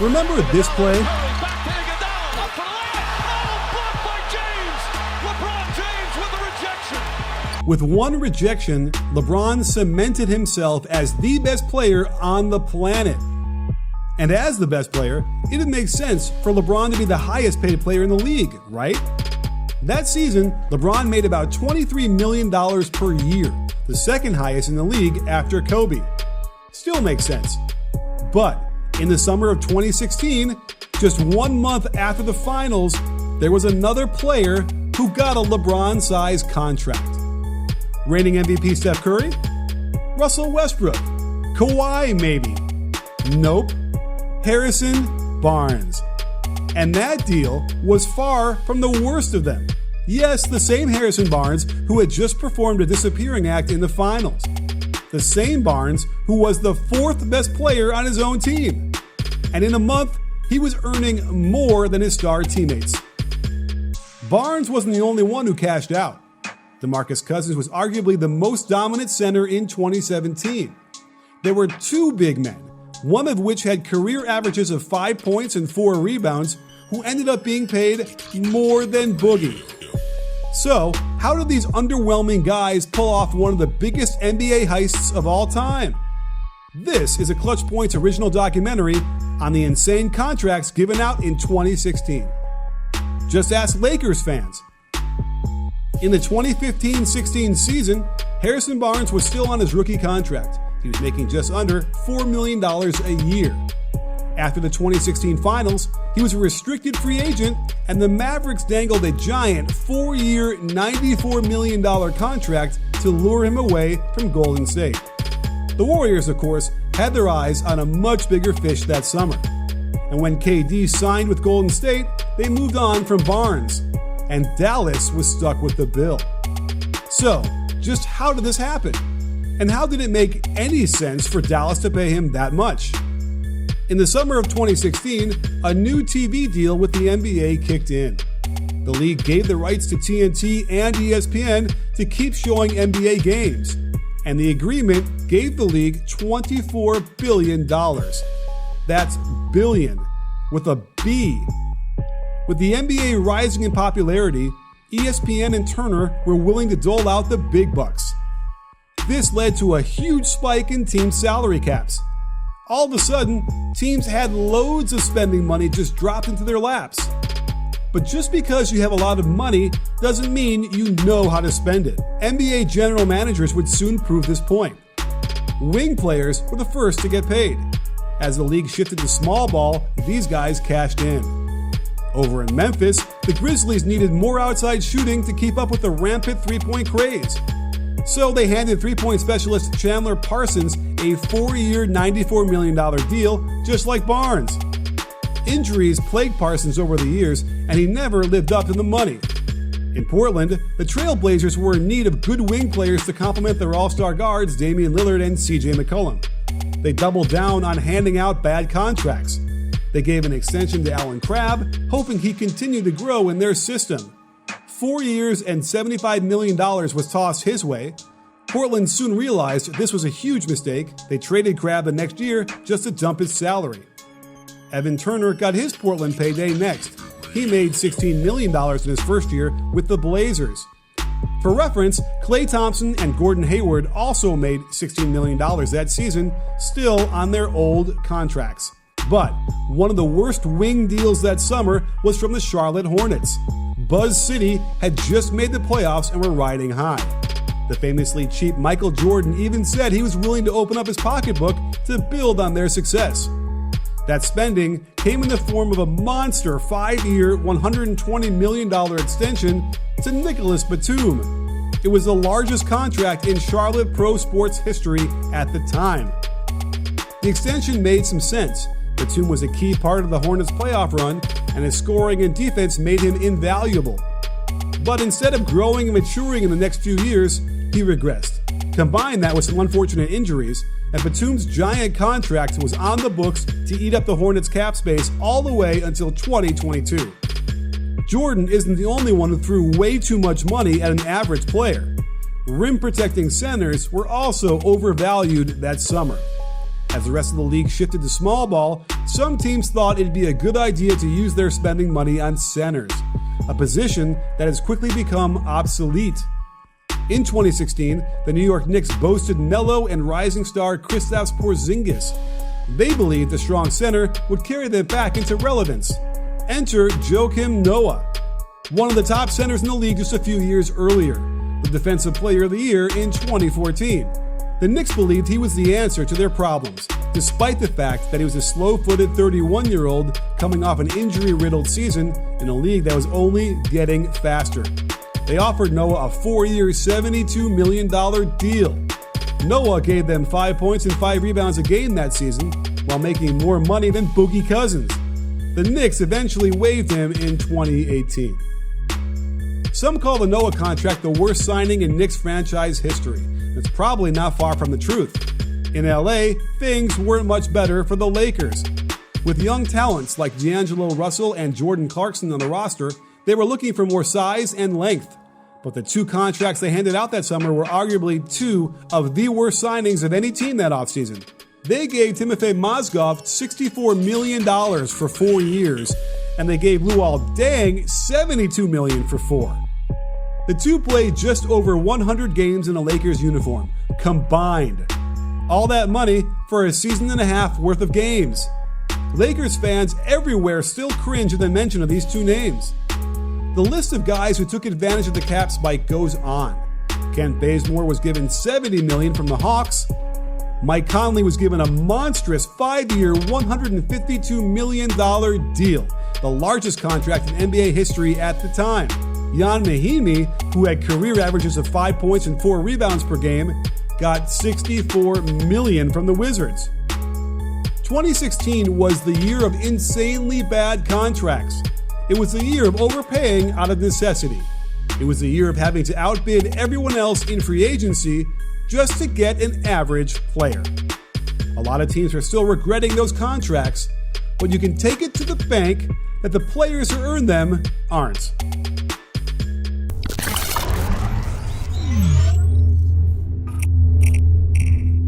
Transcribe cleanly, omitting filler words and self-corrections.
Remember this play? With one rejection, LeBron cemented himself as the best player on the planet. And as the best player, it makes sense for LeBron to be the highest paid player in the league, right? That season, LeBron made about $23 million per year, the second highest in the league after Kobe. Still makes sense. But in the summer of 2016, just 1 month after the finals, there was another player who got a LeBron-sized contract. Reigning MVP Steph Curry? Russell Westbrook? Kawhi, maybe? Nope. Harrison Barnes. And that deal was far from the worst of them. Yes, the same Harrison Barnes who had just performed a disappearing act in the finals. The same Barnes who was the fourth best player on his own team. And in a month, he was earning more than his star teammates. Barnes wasn't the only one who cashed out. DeMarcus Cousins was arguably the most dominant center in 2017. There were two big men, one of which had career averages of 5 points and 4 rebounds, who ended up being paid more than Boogie. So, how did these underwhelming guys pull off one of the biggest NBA heists of all time? This is a ClutchPoints original documentary on the insane contracts given out in 2016. Just ask Lakers fans. In the 2015-16 season, Harrison Barnes was still on his rookie contract. He was making just under $4 million a year. After the 2016 finals, he was a restricted free agent, and the Mavericks dangled a giant 4-year, $94 million contract to lure him away from Golden State. The Warriors, of course, had their eyes on a much bigger fish that summer. And when KD signed with Golden State, they moved on from Barnes, and Dallas was stuck with the bill. So, just how did this happen? And how did it make any sense for Dallas to pay him that much? In the summer of 2016, a new TV deal with the NBA kicked in. The league gave the rights to TNT and ESPN to keep showing NBA games, and the agreement gave the league $24 billion. That's billion, with a B. With the NBA rising in popularity, ESPN and Turner were willing to dole out the big bucks. This led to a huge spike in team salary caps. All of a sudden, teams had loads of spending money just dropped into their laps. But just because you have a lot of money doesn't mean you know how to spend it. NBA general managers would soon prove this point. Wing players were the first to get paid. As the league shifted to small ball, these guys cashed in. Over in Memphis, the Grizzlies needed more outside shooting to keep up with the rampant three-point craze. So they handed three-point specialist Chandler Parsons a 4-year, $94 million deal, just like Barnes. Injuries plagued Parsons over the years, and he never lived up to the money. In Portland, the Trailblazers were in need of good wing players to complement their all-star guards Damian Lillard and CJ McCollum. They doubled down on handing out bad contracts. They gave an extension to Allen Crabbe, hoping he'd continue to grow in their system. 4 years and $75 million was tossed his way. Portland soon realized this was a huge mistake. They traded Crabbe the next year just to dump his salary. Evan Turner got his Portland payday next. He made $16 million in his first year with the Blazers. For reference, Klay Thompson and Gordon Hayward also made $16 million that season, still on their old contracts. But one of the worst wing deals that summer was from the Charlotte Hornets. Buzz City had just made the playoffs and were riding high. The famously cheap Michael Jordan even said he was willing to open up his pocketbook to build on their success. That spending came in the form of a monster 5-year, $120 million extension to Nicholas Batum. It was the largest contract in Charlotte pro sports history at the time. The extension made some sense. Batum was a key part of the Hornets' playoff run, and his scoring and defense made him invaluable. But instead of growing and maturing in the next few years, he regressed. Combine that with some unfortunate injuries, and Batum's giant contract was on the books to eat up the Hornets' cap space all the way until 2022. Jordan isn't the only one who threw way too much money at an average player. Rim-protecting centers were also overvalued that summer. As the rest of the league shifted to small ball, some teams thought it'd be a good idea to use their spending money on centers, a position that has quickly become obsolete. In 2016, the New York Knicks boasted Melo and rising star Kristaps Porzingis. They believed a strong center would carry them back into relevance. Enter Joakim Noah, one of the top centers in the league just a few years earlier, the Defensive Player of the Year in 2014. The Knicks believed he was the answer to their problems, despite the fact that he was a slow-footed 31-year-old coming off an injury-riddled season in a league that was only getting faster. They offered Noah a 4-year, $72 million deal. Noah gave them 5 points and 5 rebounds a game that season, while making more money than Boogie Cousins. The Knicks eventually waived him in 2018. Some call the Noah contract the worst signing in Knicks franchise history. It's probably not far from the truth. In LA, things weren't much better for the Lakers. With young talents like D'Angelo Russell and Jordan Clarkson on the roster, they were looking for more size and length. But the 2 contracts they handed out that summer were arguably 2 of the worst signings of any team that offseason. They gave Timofey Mozgov $64 million for 4 years, and they gave Luol Deng $72 million for 4. The 2 played just over 100 games in a Lakers uniform, combined. All that money for a season and a half worth of games. Lakers fans everywhere still cringe at the mention of these 2 names. The list of guys who took advantage of the cap spike goes on. Kent Bazemore was given $70 million from the Hawks. Mike Conley was given a monstrous 5-year, $152 million deal, the largest contract in NBA history at the time. Jan Mahimi, who had career averages of 5 points and 4 rebounds per game, got $64 million from the Wizards. 2016 was the year of insanely bad contracts. It was the year of overpaying out of necessity. It was the year of having to outbid everyone else in free agency just to get an average player. A lot of teams are still regretting those contracts, but you can take it to the bank that the players who earned them aren't.